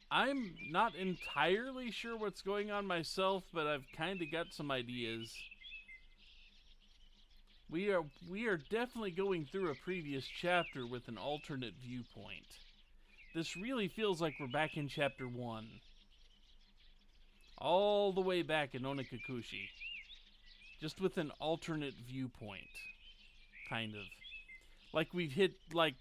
I'm not entirely sure what's going on myself, but I've kind of got some ideas. We are definitely going through a previous chapter with an alternate viewpoint. This really feels like we're back in chapter 1. All the way back in Onikakushi. Just with an alternate viewpoint. Kind of. Like we've hit, like...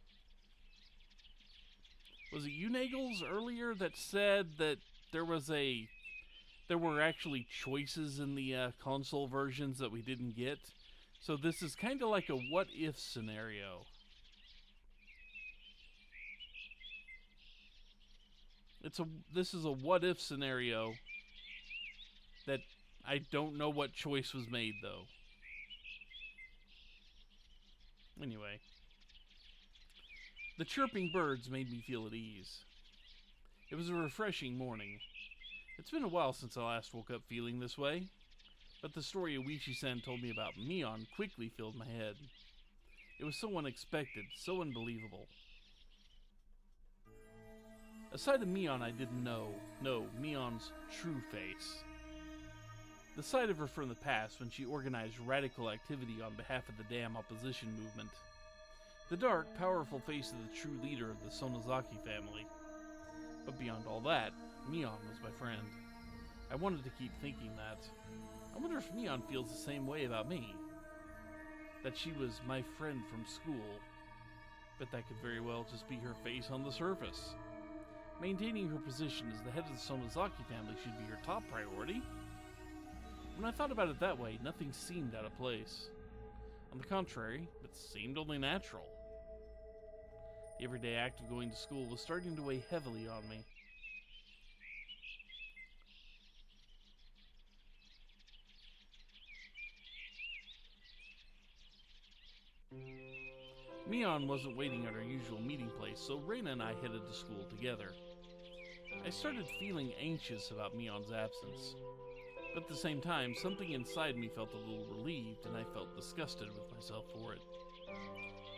Was it Unagles earlier that said that there were actually choices in the console versions that we didn't get? So this is kind of like a what-if scenario. This is a what-if scenario that I don't know what choice was made, though. Anyway. The chirping birds made me feel at ease. It was a refreshing morning. It's been a while since I last woke up feeling this way, but the story Oishi-san told me about Mion quickly filled my head. It was so unexpected, so unbelievable. Aside of Mion I didn't know Mion's true face. The sight of her from the past when she organized radical activity on behalf of the damn opposition movement. The dark, powerful face of the true leader of the Sonozaki family. But beyond all that, Mion was my friend. I wanted to keep thinking that. I wonder if Mion feels the same way about me. That she was my friend from school. But that could very well just be her face on the surface. Maintaining her position as the head of the Sonozaki family should be her top priority. When I thought about it that way, nothing seemed out of place. On the contrary, it seemed only natural. The everyday act of going to school was starting to weigh heavily on me. Mion wasn't waiting at our usual meeting place, so Reina and I headed to school together. I started feeling anxious about Mion's absence. But at the same time, something inside me felt a little relieved, and I felt disgusted with myself for it.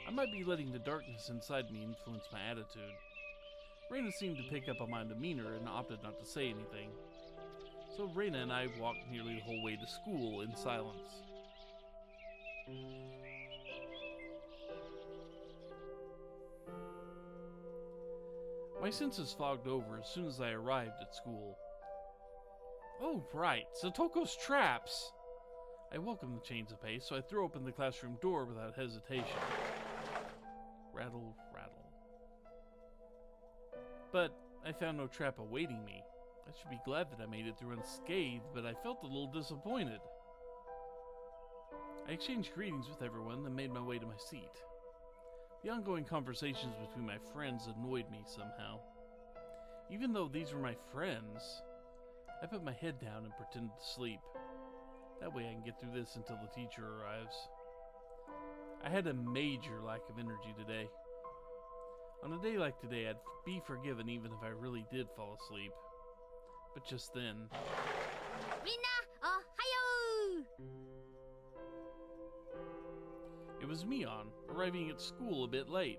I might be letting the darkness inside me influence my attitude. Reina seemed to pick up on my demeanor and opted not to say anything. So Reina and I walked nearly the whole way to school in silence. My senses fogged over as soon as I arrived at school. Oh, right, Satoko's traps! I welcomed the change of pace, so I threw open the classroom door without hesitation. Rattle, rattle. But I found no trap awaiting me. I should be glad that I made it through unscathed, but I felt a little disappointed. I exchanged greetings with everyone, then made my way to my seat. The ongoing conversations between my friends annoyed me somehow. Even though these were my friends, I put my head down and pretended to sleep. That way I can get through this until the teacher arrives. I had a major lack of energy today. On a day like today, I'd be forgiven even if I really did fall asleep. But just then... Minna, ohayo! It was Mion, arriving at school a bit late.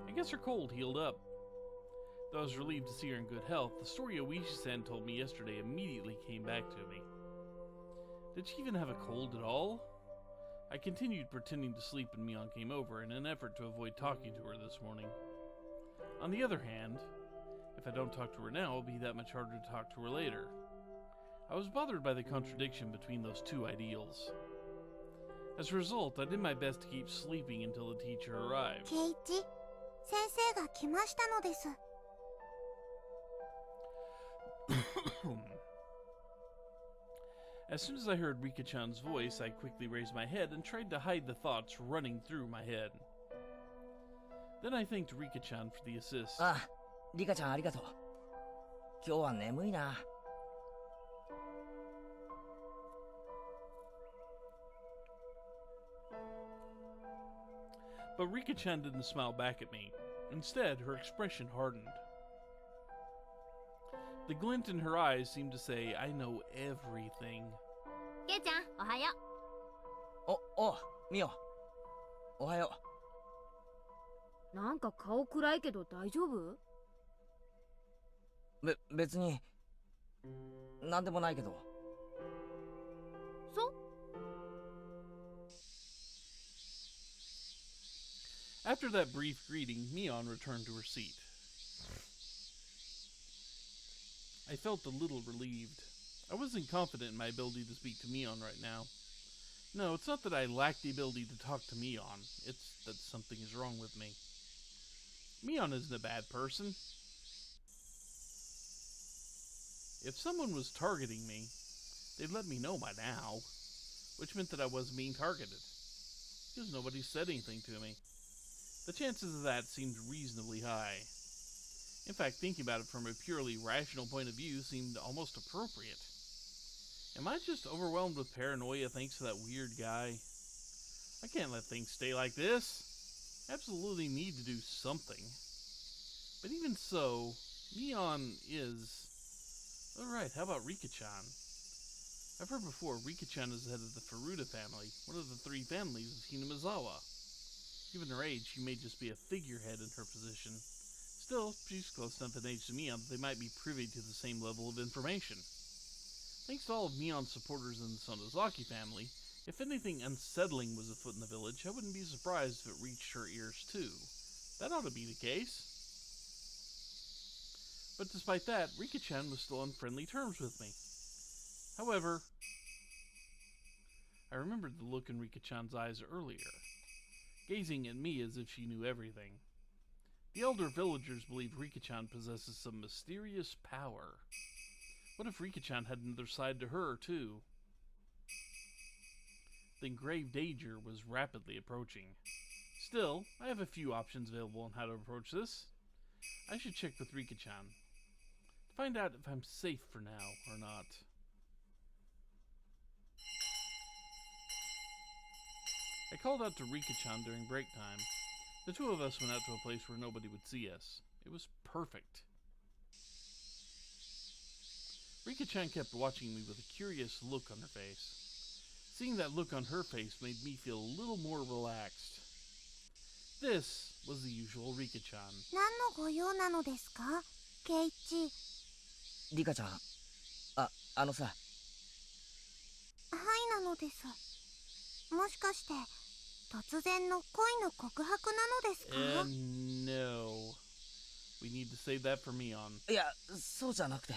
I guess her cold healed up. Though I was relieved to see her in good health, the story Oishi-san told me yesterday immediately came back to me. Did she even have a cold at all? I continued pretending to sleep when Mion came over in an effort to avoid talking to her this morning. On the other hand, if I don't talk to her now, it'll be that much harder to talk to her later. I was bothered by the contradiction between those two ideals. As a result, I did my best to keep sleeping until the teacher arrived. Keiichi, sensei ga kimashita no desu. As soon as I heard Rika-chan's voice, I quickly raised my head and tried to hide the thoughts running through my head. Then I thanked Rika-chan for the assist. Ah, Rika-chan, arigatou. Kyou wa nemui na. But Rika-chan didn't smile back at me. Instead, her expression hardened. The glint in her eyes seemed to say, I know everything. Kei-chan, ohayo. Mio. Ohayo. なんか顔暗いけど大丈夫?別になんでもないけど。そう？ After that brief greeting, Mion returned to her seat. I felt a little relieved. I wasn't confident in my ability to speak to Mion right now. No, it's not that I lack the ability to talk to Mion. It's that something is wrong with me. Mion isn't a bad person. If someone was targeting me, they'd let me know by now, which meant that I wasn't being targeted, because nobody said anything to me. The chances of that seemed reasonably high. In fact, thinking about it from a purely rational point of view seemed almost appropriate. Am I just overwhelmed with paranoia thanks to that weird guy? I can't let things stay like this. I absolutely need to do something. But even so, Mion is... Alright, how about Rika-chan? I've heard before, Rika-chan is the head of the Furuta family, one of the three families of Hinamizawa. Given her age, she may just be a figurehead in her position. Still, she's close enough in age to Mion that they might be privy to the same level of information. Thanks to all of Mion's supporters in the Sonozaki family, if anything unsettling was afoot in the village, I wouldn't be surprised if it reached her ears too. That ought to be the case. But despite that, Rika-chan was still on friendly terms with me. However, I remembered the look in Rika-chan's eyes earlier, gazing at me as if she knew everything. The elder villagers believe Rika-chan possesses some mysterious power. What if Rika-chan had another side to her, too? Then grave danger was rapidly approaching. Still, I have a few options available on how to approach this. I should check with Rika-chan to find out if I'm safe for now or not. I called out to Rika-chan during break time. The two of us went out to a place where nobody would see us. It was perfect. Rika-chan kept watching me with a curious look on her face. Seeing that look on her face made me feel a little more relaxed. This was the usual Rika-chan. 何のご用なのですか、ケイチ？リカちゃん、あのさ。はいなのです。もしかして突然の恋の告白なのですか？ No. We need to save that for Mion. いや、そうじゃなくて。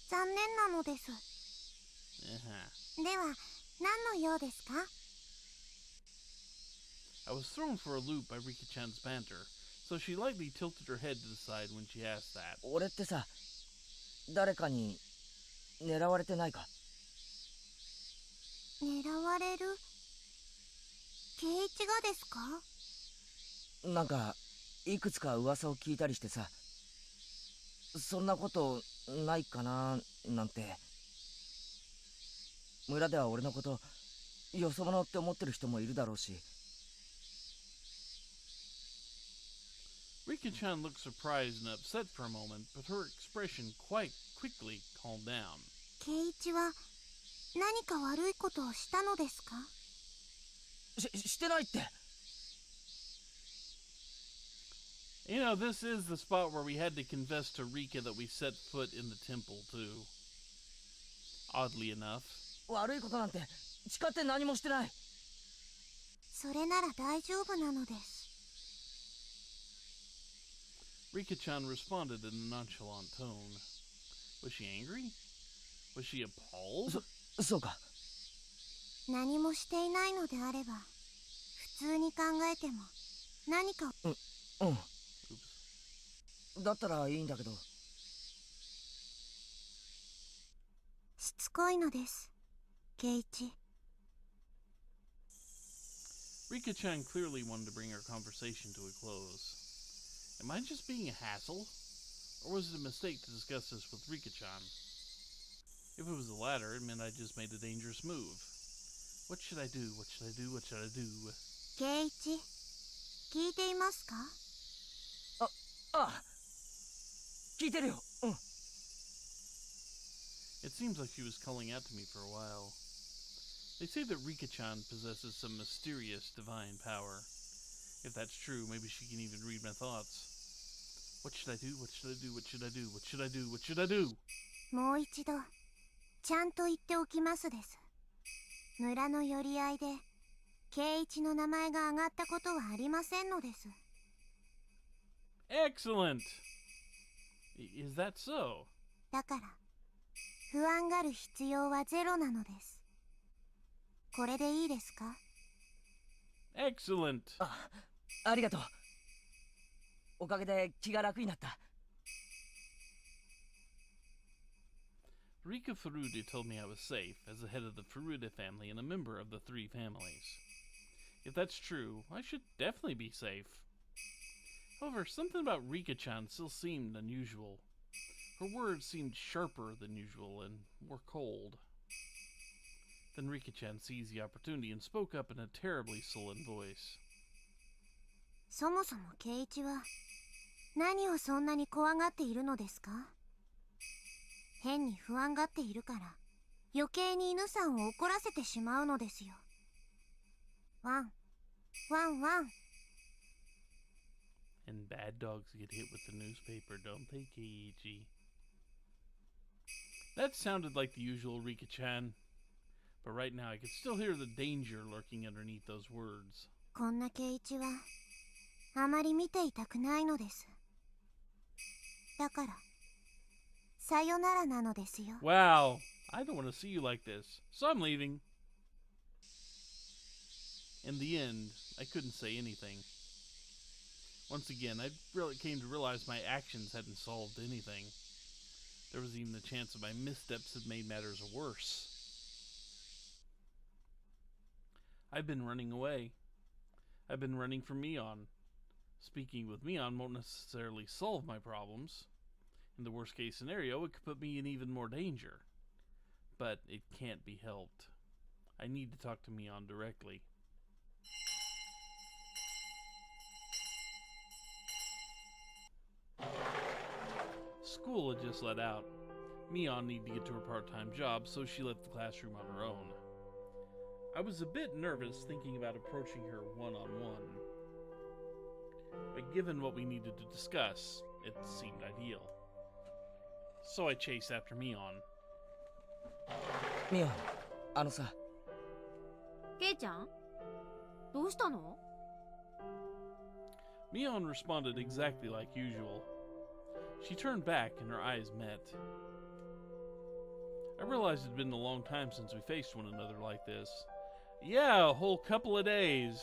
残念なのです。では、何の用ですか？ I was thrown for a loop by Rika-chan's banter, so she lightly tilted her head to the side when she asked that. 俺ってさ、誰かに狙われてないか？狙われる？ケイチがですか？なんかいくつか噂を聞いたりしてさ、そんなことないかななんて。村では俺のことよそ者って思ってる人もいるだろうし。Rika-chan looked surprised and upset for a moment, but her expression quite quickly calmed down. ケイチは何か悪いことをしたのですか？してないって。You know, this is the spot where we had to confess to Rika that we set foot in the temple, too. Oddly enough. 悪いことなんて誓って何もしてない。それなら大丈夫なのです。Rika-chan responded in a nonchalant tone. Was she angry? Was she appalled? そうか。何もしていないのであれば、普通に考えても何か。だったらいいんだけど。しつこいのです、ケイチ。Rika-chan clearly wanted to bring our conversation to a close. Am I just being a hassle? Or was it a mistake to discuss this with Rika-chan? If it was the latter, it meant I just made a dangerous move. What should I do? What should I do? What should I do? ケイチ、聞いていますか？聞いてるよ。It seems like she was calling out to me for a while. They say that Rika-chan possesses some mysterious divine power. If that's true, maybe she can even read my thoughts. What should I do? What should I do? What should I do? What should I do? What should I do? もう一度ちゃんと言っておきますです。村の寄り合いで圭一の名前が挙がったことはありませんのです。Excellent! Is that so? だから不安がる必要はゼロなのです。これでいいですか？ Excellent! ありがとう。おかげで気が楽になった。Rika Furude told me I was safe as the head of the Furude family and a member of the three families. If that's true, I should definitely be safe. However, something about Rika-chan still seemed unusual. Her words seemed sharper than usual and more cold. Then Rika-chan seized the opportunity and spoke up in a terribly sullen voice. そもそも圭一は何をそんなに怖がっているのですか？変に不安がっているから余計に犬さんを怒らせてしまうのですよ。ワン、ワンワン。And bad dogs get hit with the newspaper, don't they, Keiichi? That sounded like the usual Rika-chan, but right now I could still hear the danger lurking underneath those words. こんな圭一はあまり見ていたくないのです。だからさよならなのですよ。Wow, I don't want to see you like this, so I'm leaving. In the end, I couldn't say anything. Once again, I really came to realize my actions hadn't solved anything. There was even the chance that my missteps had made matters worse. I've been running away. I've been running from Mion. Speaking with Mion won't necessarily solve my problems. In the worst case scenario, it could put me in even more danger. But it can't be helped. I need to talk to Mion directly. School had just let out. Mion needed to get to her part-time job, so she left the classroom on her own. I was a bit nervous thinking about approaching her one-on-one. But given what we needed to discuss, it seemed ideal. So I chased after Mion. ミオン、あのさ。ケイちゃん、どうしたの？ Mion responded exactly like usual. She turned back and her eyes met. I realized it had been a long time since we faced one another like this. Yeah, a whole couple of days.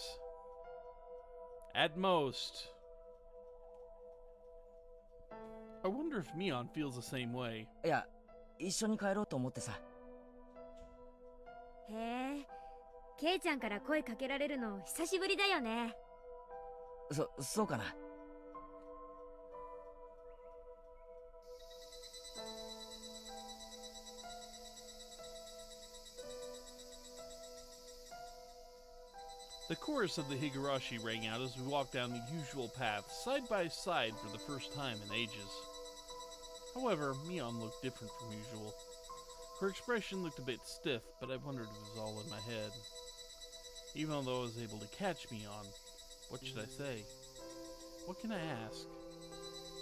At most. I wonder if Mion feels the same way. いや、一緒に帰ろうと思ってさ。へえ、ケイちゃんから声かけられるの久しぶりだよね。そうかな。The chorus of the Higurashi rang out as we walked down the usual path, side by side for the first time in ages. However, Mion looked different from usual. Her expression looked a bit stiff, but I wondered if it was all in my head. Even though I was able to catch Mion, what should I say? What can I ask?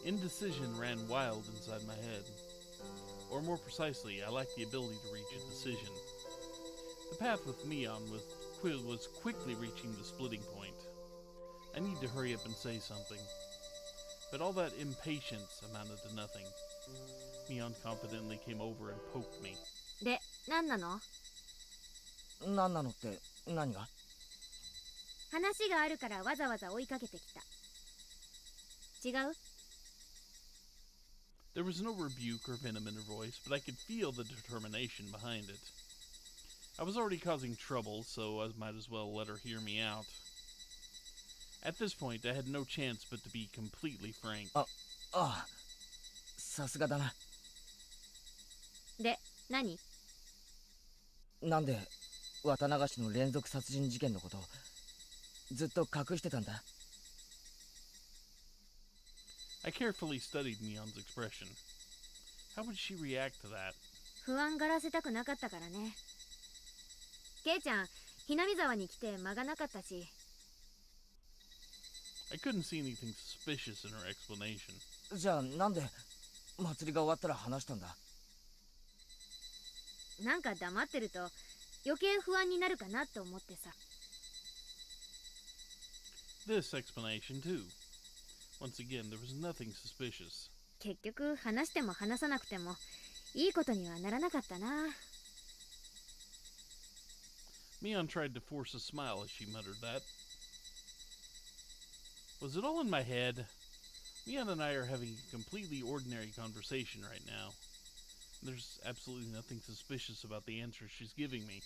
Indecision ran wild inside my head. Or more precisely, I lacked the ability to reach a decision. The path with Mion was quickly reaching the splitting point. I need to hurry up and say something. But all that impatience amounted to nothing. Mion confidently came over and poked me. で、何なの？何なのって何が？話があるからわざわざ追いかけてきた。違う？ There was no rebuke or venom in her voice, but I could feel the determination behind it. I was already causing trouble, so I might as well let her hear me out. At this point, I had no chance but to be completely frank. さすがだな。で、何？なんで綿流しの連続殺人事件のことずっと隠してたんだ？ I carefully studied Mion's expression. How would she react to that? 不安がらせたくなかったからね。ケイちゃん、ひなみ沢に来て間がなかったし。I couldn't see anything suspicious in her explanation. じゃあなんで祭りが終わったら話したんだ？なんか黙ってると余計不安になるかなって思ってさ。This explanation, too. Once again, there was nothing suspicious. 結局話しても話さなくてもいいことにはならなかったな。Mion tried to force a smile as she muttered that. Was it all in my head? Mion and I are having a completely ordinary conversation right now. There's absolutely nothing suspicious about the answer she's giving me.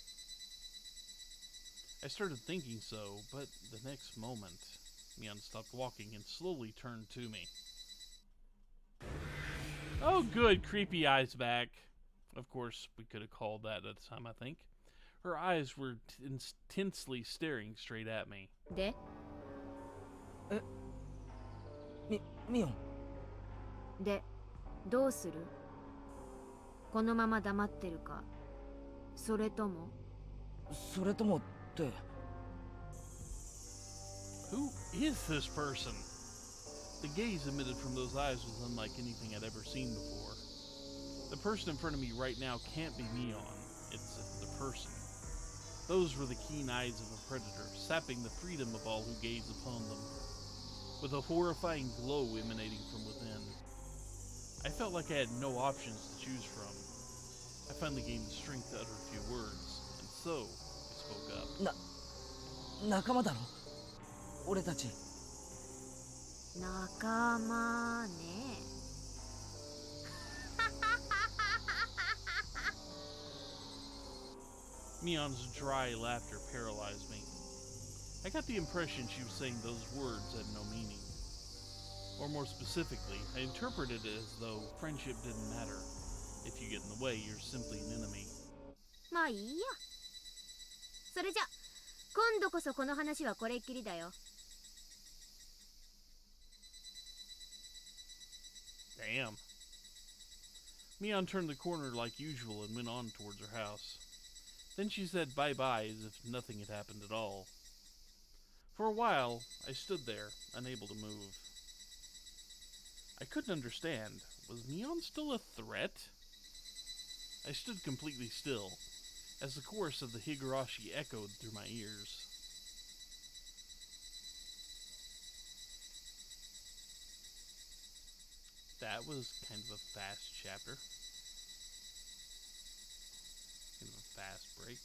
I started thinking so, but the next moment, Mion stopped walking and slowly turned to me. Oh, good, creepy eyes back. Of course, we could have called that at the time, I think. Her eyes were intensely staring straight at me. で、ミオン。で、どうする？このまま黙ってるか、それとも。それともって。Who is this person? The gaze emitted from those eyes was unlike anything I'd ever seen before. The person in front of me right now can't be Mion. It's the person. Those were the keen eyes of a predator, sapping the freedom of all who gaze upon them, with a horrifying glow emanating from within. I felt like I had no options to choose from. I finally gained the strength to utter a few words, and so I spoke up. 仲間だろ？俺たち。仲間ね。Mion's dry laughter paralyzed me. I got the impression she was saying those words had no meaning. Or more specifically, I interpreted it as though friendship didn't matter. If you get in the way, you're simply an enemy. まあいいや。それじゃ、今度こそこの話はこれっきりだよ。Damn. Mion turned the corner like usual and went on towards her house. Then she said bye-bye as if nothing had happened at all. For a while, I stood there, unable to move. I couldn't understand. Was Mion still a threat? I stood completely still, as the chorus of the Higurashi echoed through my ears. That was kind of a fast chapter. Kind of a fast break.